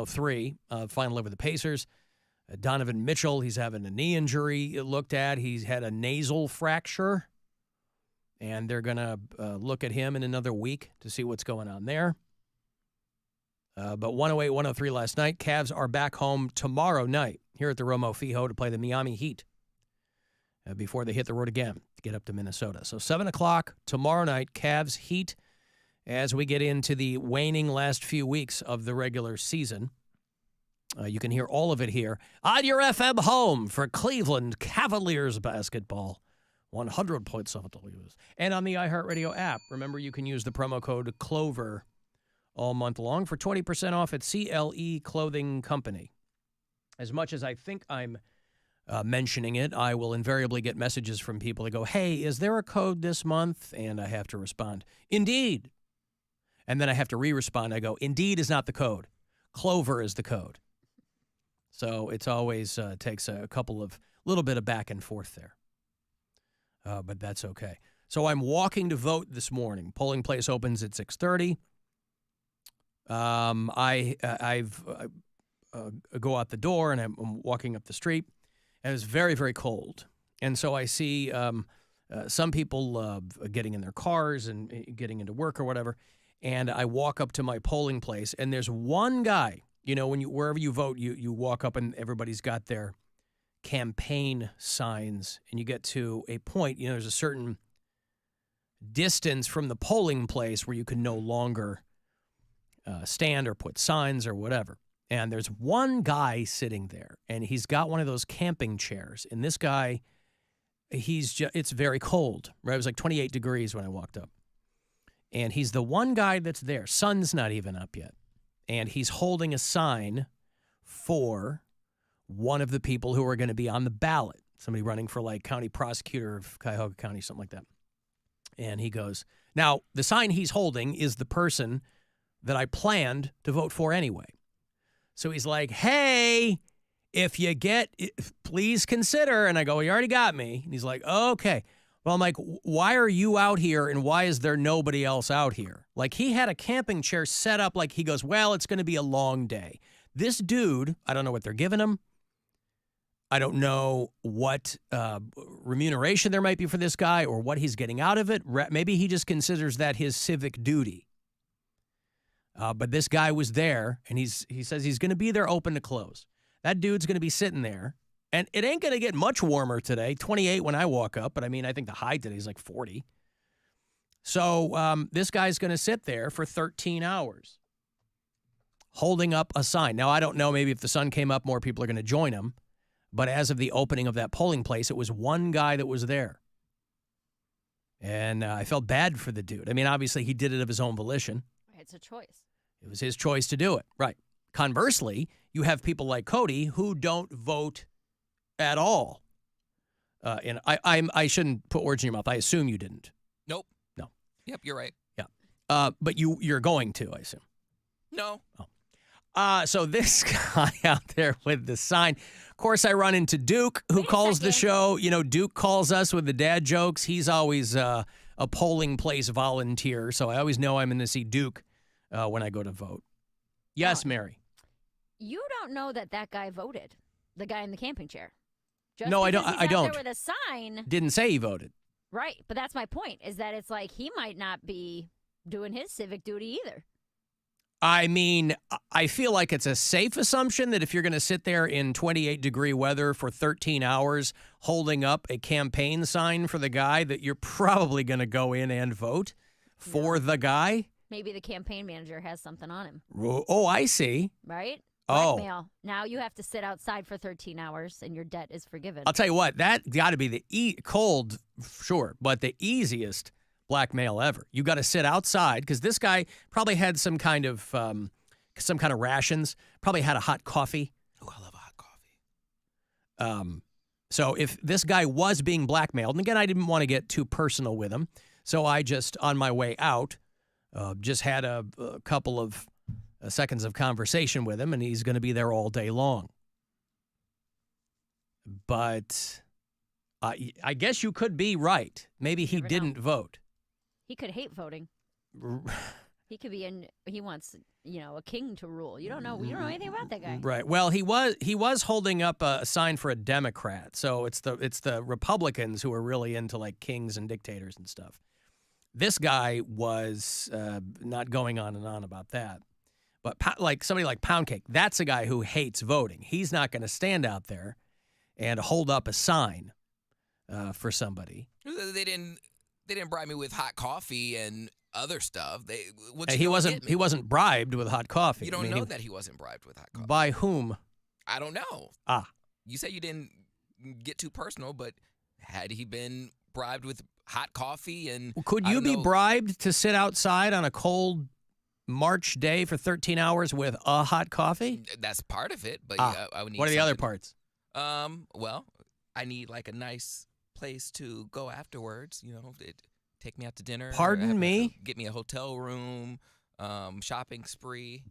3, final over the Pacers. Donovan Mitchell, he's having a knee injury looked at. He's had a nasal fracture, and they're going to look at him in another week to see what's going on there. But 108-103 last night. Cavs are back home tomorrow night here at the Romo Fijo to play the Miami Heat before they hit the road again to get up to Minnesota. So 7 o'clock tomorrow night, Cavs Heat, as we get into the waning last few weeks of the regular season. You can hear all of it here on your FM home for Cleveland Cavaliers basketball. 100.7 WS. And on the iHeartRadio app. Remember, you can use the promo code CLOVER all month long for 20% off at CLE Clothing Company. As much as I think I'm mentioning it, I will invariably get messages from people that go, hey, is there a code this month? And I have to respond, indeed. And then I have to re-respond. I go, indeed is not the code. Clover is the code. So it's always takes a little bit of back and forth there. But that's okay. So I'm walking to vote this morning. Polling place opens at 6:30. I go out the door and I'm walking up the street, and it's very, very cold. And so I see some people getting in their cars and getting into work or whatever. And I walk up to my polling place, and there's one guy. You know, wherever you vote, you walk up and everybody's got their campaign signs, and you get to a point, there's a certain distance from the polling place where you can no longer stand or put signs or whatever. And there's one guy sitting there, and he's got one of those camping chairs. And this guy, it's very cold, right? It was like 28 degrees when I walked up. And he's the one guy that's there. Sun's not even up yet. And he's holding a sign for one of the people who are going to be on the ballot. Somebody running for like county prosecutor of Cuyahoga County, something like that. And he goes, now, the sign he's holding is the person that I planned to vote for anyway. So he's like, hey, if you get, please consider. And I go, well, you already got me. And he's like, okay. Well, I'm like, why are you out here and why is there nobody else out here? Like, he had a camping chair set up like he goes, well, it's going to be a long day. This dude, I don't know what they're giving him. I don't know what remuneration there might be for this guy or what he's getting out of it. Maybe he just considers that his civic duty. But this guy was there, and he says he's going to be there open to close. That dude's going to be sitting there. And it ain't going to get much warmer today, 28 when I walk up. But, I mean, I think the high today is like 40. So this guy's going to sit there for 13 hours holding up a sign. Now, I don't know. Maybe if the sun came up, more people are going to join him. But as of the opening of that polling place, it was one guy that was there. And I felt bad for the dude. I mean, obviously, he did it of his own volition. It's a choice. It was his choice to do it. Right. Conversely, you have people like Cody who don't vote at all. And I shouldn't put words in your mouth. I assume you didn't. Nope. No. Yep, you're right. Yeah. But you're going to, I assume. No. Oh. So this guy out there with the sign. Of course, I run into Duke, who calls the show. You know, Duke calls us with the dad jokes. He's always a polling place volunteer, so I always know I'm going to see Duke when I go to vote. Yes, Mary. You don't know that guy voted, the guy in the camping chair. Just no, I don't. I don't. There with a sign. Didn't say he voted. Right, but that's my point, is that it's like he might not be doing his civic duty either. I mean, I feel like it's a safe assumption that if you're going to sit there in 28-degree weather for 13 hours holding up a campaign sign for the guy, that you're probably going to go in and vote for the guy. Maybe the campaign manager has something on him. Oh, I see. Right? Blackmail. Oh. Now you have to sit outside for 13 hours and your debt is forgiven. I'll tell you what, that got to be the cold, sure, but the easiest blackmail ever. You got to sit outside because this guy probably had some kind of rations, probably had a hot coffee. Oh, I love a hot coffee. So if this guy was being blackmailed, and again, I didn't want to get too personal with him, so I just, on my way out, just had a couple of seconds of conversation with him, and he's going to be there all day long. But I guess you could be right. Maybe he didn't vote. He could hate voting. He could be he wants, a king to rule. You don't know anything about that guy. Right. Well, he was holding up a sign for a Democrat. So it's the Republicans who are really into like kings and dictators and stuff. This guy was not going on and on about that. But like somebody like Poundcake, that's a guy who hates voting. He's not going to stand out there and hold up a sign for somebody. They didn't bribe me with hot coffee and other stuff. He wasn't bribed with hot coffee. You don't know that he wasn't bribed with hot coffee. By whom? I don't know. You said you didn't get too personal, but had he been bribed with hot coffee and could you be bribed to sit outside on a cold March day for 13 hours with a hot coffee? That's part of it, but I would need. What are the other parts? Well, I need like a nice place to go afterwards. Take me out to dinner. Pardon me? Get me a hotel room, shopping spree.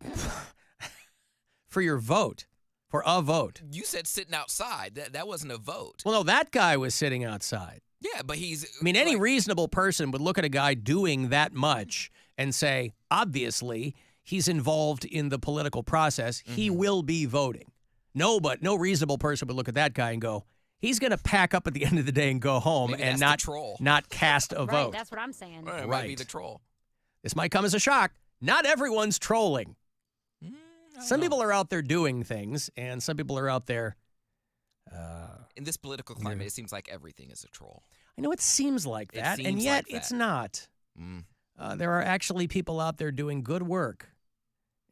For your vote. For a vote. You said sitting outside. That wasn't a vote. Well, no, that guy was sitting outside. Yeah, but any reasonable person would look at a guy doing that much and say, obviously, he's involved in the political process. Mm-hmm. He will be voting. No reasonable person would look at that guy and go, he's going to pack up at the end of the day and go home and not cast a vote. That's what I'm saying. Right, it might be the troll. This might come as a shock. Not everyone's trolling. Some people are out there doing things, and some people are out there. In this political climate, it seems like everything is a troll. I know it seems like that, and yet it's not. There are actually people out there doing good work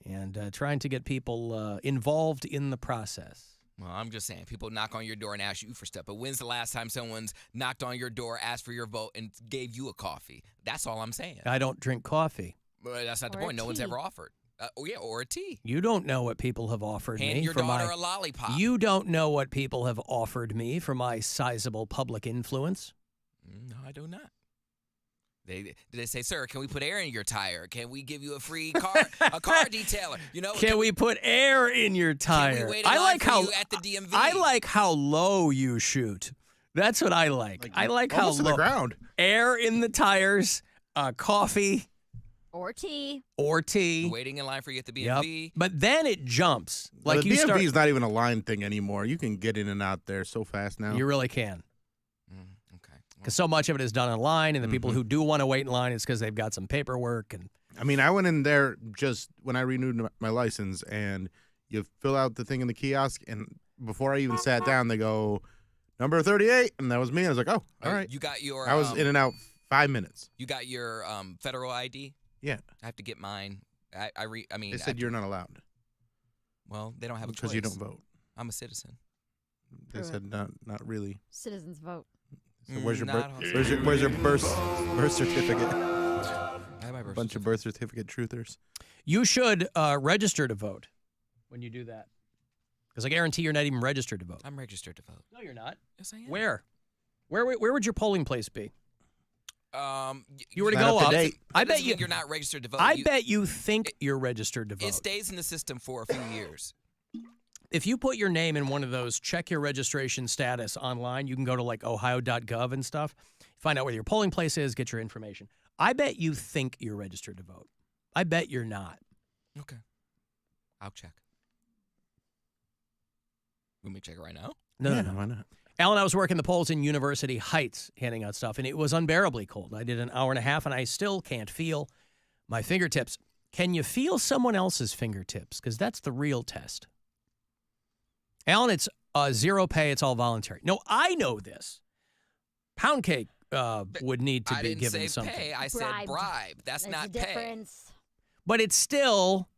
and trying to get people involved in the process. Well, I'm just saying, people knock on your door and ask you for stuff. But when's the last time someone's knocked on your door, asked for your vote, and gave you a coffee? That's all I'm saying. I don't drink coffee. But that's not the point. No one's ever offered. Or a tea. You don't know what people have offered me. Hand your daughter a lollipop. You don't know what people have offered me for my sizable public influence. No, I do not. They say, sir, can we put air in your tire? Can we give you a free car, a car detailer? Can we put air in your tire? Can we wait in line for you at the DMV? I like how low you shoot. That's what I like. I like how low. To the ground. Air in the tires, coffee. Or tea. Waiting in line for you at the BMV. Yep. But then it jumps. Like the BMV is not even a line thing anymore. You can get in and out there so fast now. You really can. Okay. Because so much of it is done online, and the people who do want to wait in line is because they've got some paperwork. And I went in there just when I renewed my license, and you fill out the thing in the kiosk, and before I even sat down, they go, number 38, and that was me. I was like, oh, all right. You got your... I was in and out 5 minutes. You got your federal ID? Yeah. I have to get mine. They said you're not allowed. Well, they don't have a choice. Because you don't vote. I'm a citizen. They said not really. Citizens vote. So where's your birth certificate? I have my birth Bunch of birth certificate truthers. You should register to vote when you do that. Because I guarantee you're not even registered to vote. I'm registered to vote. No, you're not. Yes, I am. Where would your polling place be? You were to Not go up up. to date. I bet you're not registered to vote. I bet you think you're registered to vote. It stays in the system for a few years. If you put your name in one of those check your registration status online, you can go to like ohio.gov and stuff, find out where your polling place is, get your information. I bet you think you're registered to vote. I bet you're not. Okay. I'll check. Want me to check it right now? No. Why not? Alan, I was working the polls in University Heights handing out stuff, and it was unbearably cold. I did an hour and a half, and I still can't feel my fingertips. Can you feel someone else's fingertips? Because that's the real test. Alan, it's zero pay. It's all voluntary. No, I know this. Poundcake would need to be given something. I didn't say pay. I said bribe. That's not the difference. But it's still,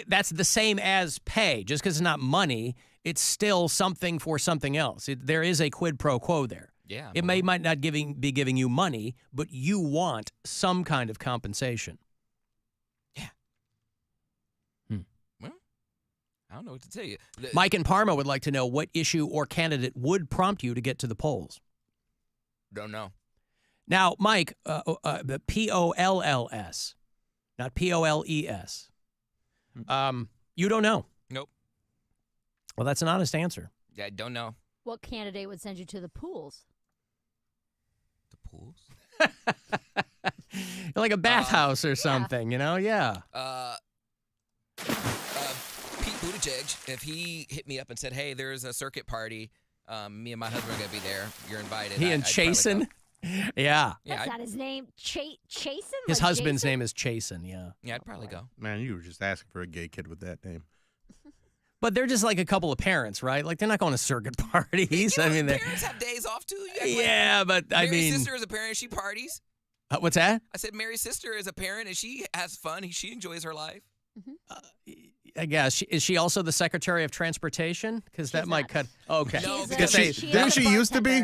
that's the same as pay. Just because it's not money, it's still something for something else. There is a quid pro quo there. Yeah. It might not be giving you money, but you want some kind of compensation. Yeah. Well, I don't know what to tell you. Mike in Parma would like to know what issue or candidate would prompt you to get to the polls. Don't know. Now, Mike, the POLLS, not POLES. You don't know. Nope. Well, that's an honest answer. Yeah, I don't know. What candidate would send you to the pools? The pools? Like a bathhouse or something, you know? Yeah. Pete Buttigieg, if he hit me up and said, "Hey, there's a circuit party. Me and my husband are gonna be there. You're invited." He and Chasen. Yeah. That's not his name. Chasen? His Like husband's Jason? name is Chasen, yeah. Yeah, I'd probably go. Man, you were just asking for a gay kid with that name. But they're just like a couple of parents, right? Like they're not going to circuit parties. You know, I mean, parents have days off too. yeah, but I Mary's mean, sister is a parent. She parties. What's that? I said Mary's sister is a parent and she has fun. She enjoys her life. I guess. Is she also the Secretary of Transportation? Because that might cut. Okay. No, She's because Didn't she used to be?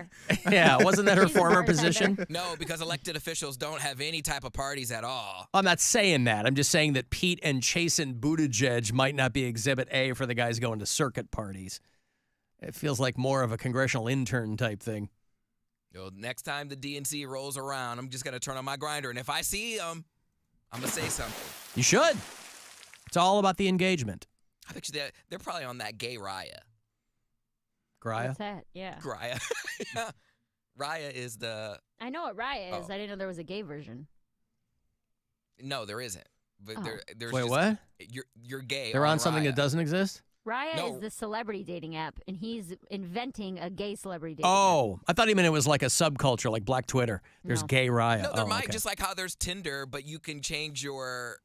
Yeah, wasn't that her She's a former bartender. position? No, because elected officials don't have any type of parties at all. I'm not saying that. I'm just saying that Pete and Chasen Buttigieg might not be Exhibit A for the guys going to circuit parties. It feels like more of a congressional intern type thing. Next time the DNC rolls around, I'm just gonna turn on my grinder, and if I see them, I'm gonna say something. You should. It's all about the engagement. I bet you they're probably on that gay Raya. Graya? What's that? Yeah. Raya. Yeah. Raya is the. I know what Raya is. Oh. I didn't know there was a gay version. No, there isn't. But Oh. there's Wait, just, what? You're gay. They're on something Raya. that doesn't exist? Raya No. is the celebrity dating app, and he's inventing a gay celebrity dating app. Oh, I thought he meant it was like a subculture, like Black Twitter. There's No. gay Raya. No, there Oh, might okay. just like how there's Tinder, but you can change your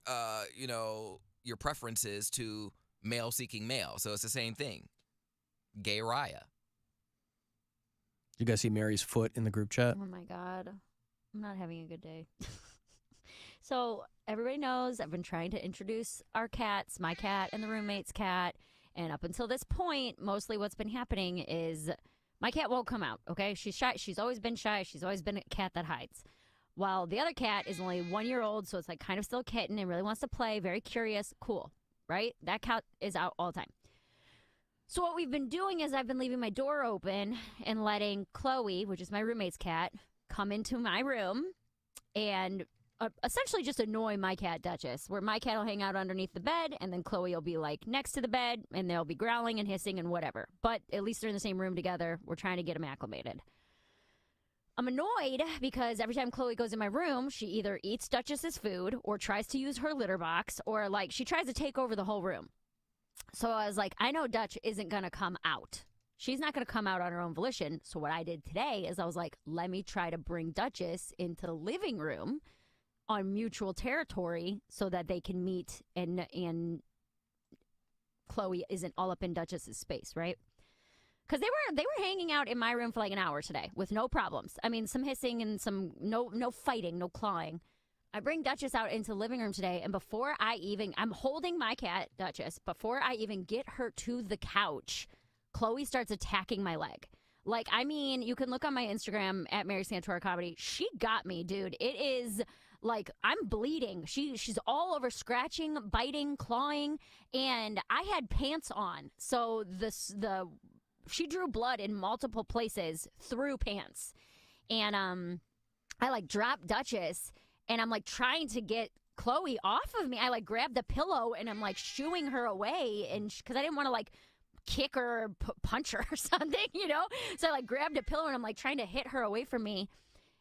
your preferences to male seeking male. So it's the same thing. Gay Raya. You guys see Mary's foot in the group chat? Oh my God. I'm not having a good day. So everybody knows I've been trying to introduce our cats, my cat and the roommate's cat. And up until this point, mostly what's been happening is my cat won't come out, okay? She's shy. She's always been shy. She's always been a cat that hides. While the other cat is only 1 year old, so it's like kind of still a kitten and really wants to play, very curious, cool, right? That cat is out all the time. So what we've been doing is I've been leaving my door open and letting Chloe, which is my roommate's cat, come into my room and essentially just annoy my cat Duchess, where my cat will hang out underneath the bed and then Chloe will be like next to the bed and they'll be growling and hissing and whatever. But at least they're in the same room together. We're trying to get them acclimated. I'm annoyed because every time Chloe goes in my room, she either eats Duchess's food or tries to use her litter box or like she tries to take over the whole room. So I was like, I know Dutch isn't going to come out. She's not going to come out on her own volition. So what I did today is I was like, let me try to bring Duchess into the living room on mutual territory so that they can meet and Chloe isn't all up in Duchess's space, right? Because they were hanging out in my room for like an hour today with no problems. I mean, some hissing and some no fighting, no clawing. I bring Duchess out into the living room today, and before I'm holding my cat, Duchess, before I even get her to the couch, Chloe starts attacking my leg. Like, I mean, you can look on my Instagram at Mary Santora Comedy. She got me, dude. It is like I'm bleeding. She's all over, scratching, biting, clawing, and I had pants on, so she drew blood in multiple places through pants, and I like dropped Duchess. And I'm like trying to get Chloe off of me. I like grabbed the pillow and I'm like shooing her away, and because I didn't want to like kick her or punch her or something, you know. So I like grabbed a pillow and I'm like trying to hit her away from me,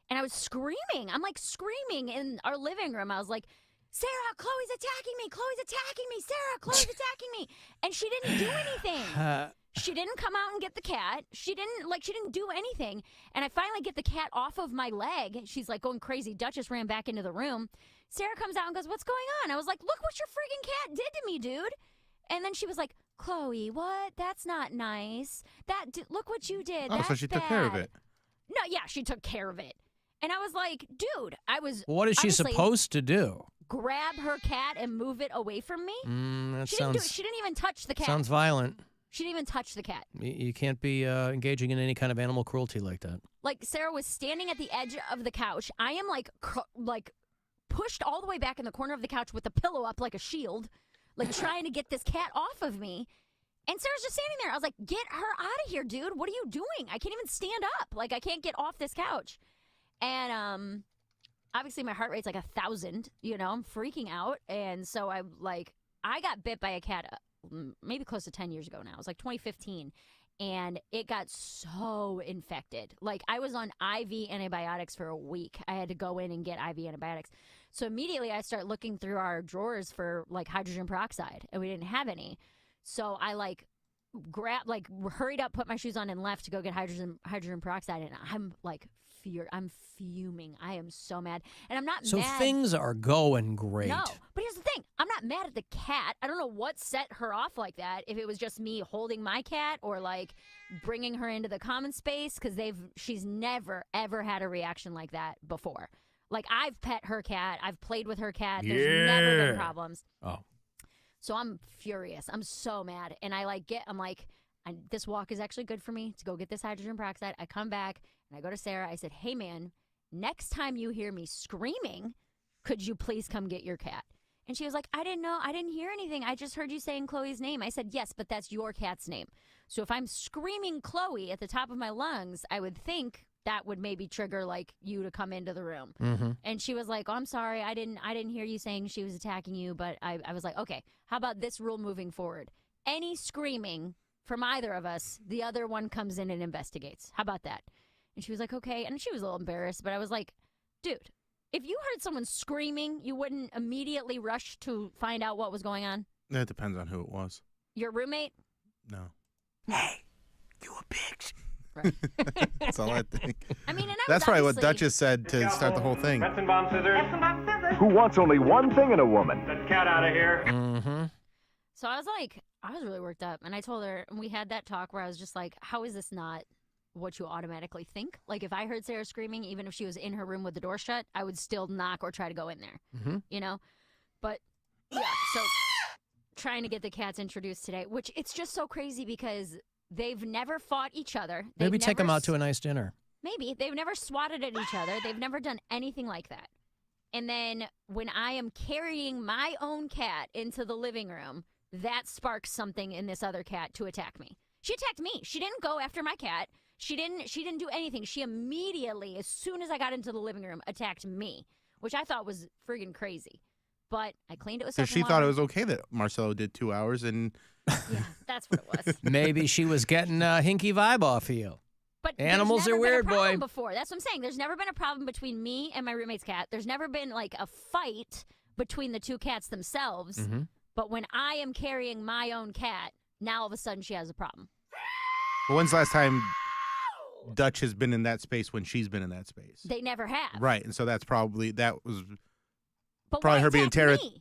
and I was screaming. I'm like screaming in our living room. I was like, Sarah, Chloe's attacking me. Chloe's attacking me. Sarah, Chloe's attacking me. And she didn't do anything. She didn't come out and get the cat. She didn't do anything. And I finally get the cat off of my leg. She's like going crazy. Duchess ran back into the room. Sarah comes out and goes, what's going on? I was like, look what your freaking cat did to me, dude. And then she was like, Chloe, what? That's not nice. Look what you did. Oh, That's so she took care of bad." it. No, yeah, she took care of it. And I was like, dude, What is she honestly, supposed to do? grab her cat and move it away from me? That She sounds didn't even touch the cat. sounds violent. She didn't even touch the cat. You can't be engaging in any kind of animal cruelty like that. Like, Sarah was standing at the edge of the couch. I am like pushed all the way back in the corner of the couch with the pillow up like a shield, like trying to get this cat off of me. And Sarah's just standing there. I was like, get her out of here, dude. What are you doing? I can't even stand up. Like, I can't get off this couch. And obviously my heart rate's like 1,000, you know, I'm freaking out. And so I got bit by a cat maybe close to 10 years ago now. It was like 2015. and it got so infected. Like, I was on IV antibiotics for a week. I had to go in and get IV antibiotics. So immediately I start looking through our drawers for like hydrogen peroxide, and we didn't have any. So I hurried up, put my shoes on, and left to go get hydrogen peroxide. And I'm like, I'm fuming. I am so mad, and I'm not So mad. things are going great. No, but here's the thing. I'm not mad at the cat. I don't know what set her off like that. If it was just me holding my cat or like bringing her into the common space, because she's never ever had a reaction like that before. Like, I've pet her cat. I've played with her cat. There's never been problems. Oh. So I'm furious. I'm so mad. And this walk is actually good for me to go get this hydrogen peroxide. I come back and I go to Sarah. I said, hey, man, next time you hear me screaming, could you please come get your cat? And she was like, I didn't know. I didn't hear anything. I just heard you saying Chloe's name. I said, yes, but that's your cat's name. So if I'm screaming Chloe at the top of my lungs, I would think that would maybe trigger like you to come into the room. Mm-hmm. And she was like, oh, I'm sorry. I didn't hear you saying she was attacking you. But I was like, okay, how about this rule moving forward? Any screaming from either of us, the other one comes in and investigates. How about that? And she was like, okay. And she was a little embarrassed, but I was like, dude, if you heard someone screaming, you wouldn't immediately rush to find out what was going on? It depends on who it was. Your roommate? No. Hey, you a bitch. Right. That's all I think. I mean, and That's probably what Duchess said to start the whole thing. Benson bomb scissors. Who wants only one thing in a woman? Get the cat out of here. Mm-hmm. So I was really worked up. And I told her, and we had that talk where I was just like, how is this not what you automatically think? Like, if I heard Sarah screaming, even if she was in her room with the door shut, I would still knock or try to go in there, you know? But, yeah, so trying to get the cats introduced today, which it's just so crazy because they've never fought each other. Maybe take them out to a nice dinner. Maybe. They've never swatted at each other. They've never done anything like that. And then when I am carrying my own cat into the living room, that sparks something in this other cat to attack me. She attacked me. She didn't go after my cat. She didn't do anything. She immediately, as soon as I got into the living room, attacked me, which I thought was friggin' crazy. But I cleaned it with soap and Because she water. thought it was okay that Marcelo did 2 hours and... Yeah, that's what it was. Maybe she was getting a hinky vibe off of you. But Animals there's are never weird, been a problem boy. Before. That's what I'm saying. There's never been a problem between me and my roommate's cat. There's never been like a fight between the two cats themselves. Mm-hmm. But when I am carrying my own cat, now all of a sudden she has a problem. When's the last time Dutch has been in that space when she's been in that space? They never have. Right, and so that was But probably why her being attack me?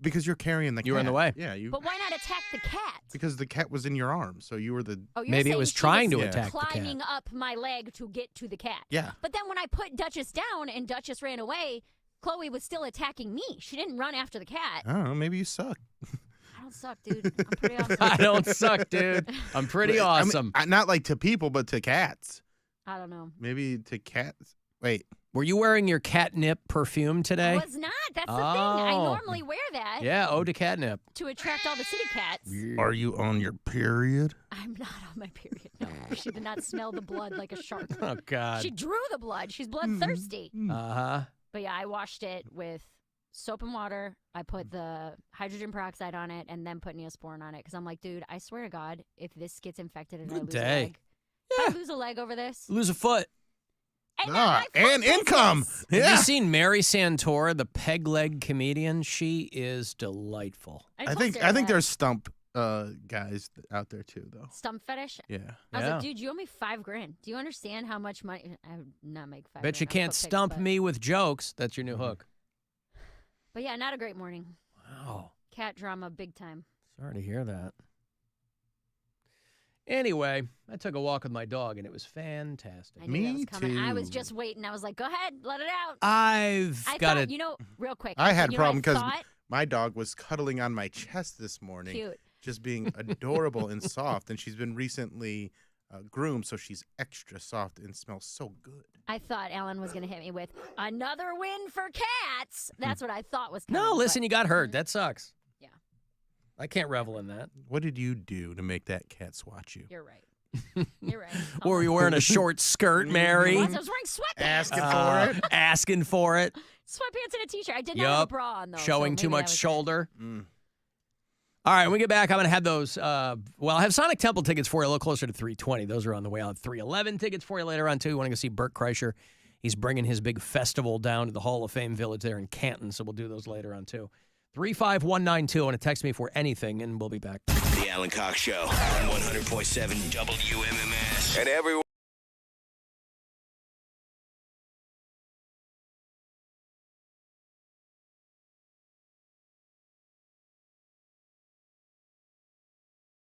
because you're carrying the cat. You were in the way. Yeah, you. But why not attack the cat? Because the cat was in your arms, so you were the. Oh, you're Maybe it saying was she trying to Yeah. attack the cat. climbing up my leg to get to the cat. Yeah. But then when I put Duchess down and Duchess ran away, Chloe was still attacking me. She didn't run after the cat. I don't know. Maybe you suck. I don't suck, dude. I'm pretty awesome. I don't suck, dude. I'm pretty I mean, awesome. not like to people, but to cats. I don't know. Maybe to cats. Wait. Were you wearing your catnip perfume today? I was not. That's the thing. I Oh. normally wear that Yeah, ode to catnip. to attract all the city cats. Are you on your period? I'm not on my period. No, she did not smell the blood like a shark. Oh, God. She drew the blood. She's bloodthirsty. Uh-huh. But yeah, I washed it with soap and water. I put the hydrogen peroxide on it and then put Neosporin on it because I'm like, dude, I swear to God, if this gets infected and I Good lose day. a leg, if I lose a leg over this, Lose a foot. and, now my foot and income. business. Have Yeah. you seen Mary Santora, the peg leg comedian? She is delightful. I told think Sarah that. there's stump guys out there too, though. stump fetish. Yeah. I was Yeah. like, dude, you owe me $5,000. Do you understand how much money? I would not make $5,000. Bet you on can't foot pics, stump but- me with jokes. That's your new hook. But yeah, not a great morning. Wow. Cat drama, big time. Sorry to hear that. Anyway, I took a walk with my dog, and it was fantastic. I knew that was Me coming. I was too. just waiting. I was like, go ahead, let it out. I've I got thought, it. you know, real quick. I had a you know what problem 'cause thought? My dog was cuddling on my chest this morning, Cute. just being adorable and soft. And she's been recently groomed, so she's extra soft and smells so good. I thought Alan was going to hit me with another win for cats. That's what I thought was coming. No, but listen, you got hurt. That sucks. Yeah. I can't revel in that. What did you do to make that cat swat you? You're right. You're right. Or were you wearing a short skirt, Mary? I was wearing sweatpants. Asking for it? Asking for it. Sweatpants and a t-shirt. I did not have a Yup. bra on, though. so Showing too maybe that much was it. shoulder. Mm. All right, when we get back, I'm going to have those. I have Sonic Temple tickets for you a little closer to 320. Those are on the way out. 311 tickets for you later on, too. You want to go see Burt Kreischer. He's bringing his big festival down to the Hall of Fame Village there in Canton, so we'll do those later on, too. 35192, and text me for anything, and we'll be back. The Alan Cox Show on 100.7 WMMS. And everyone.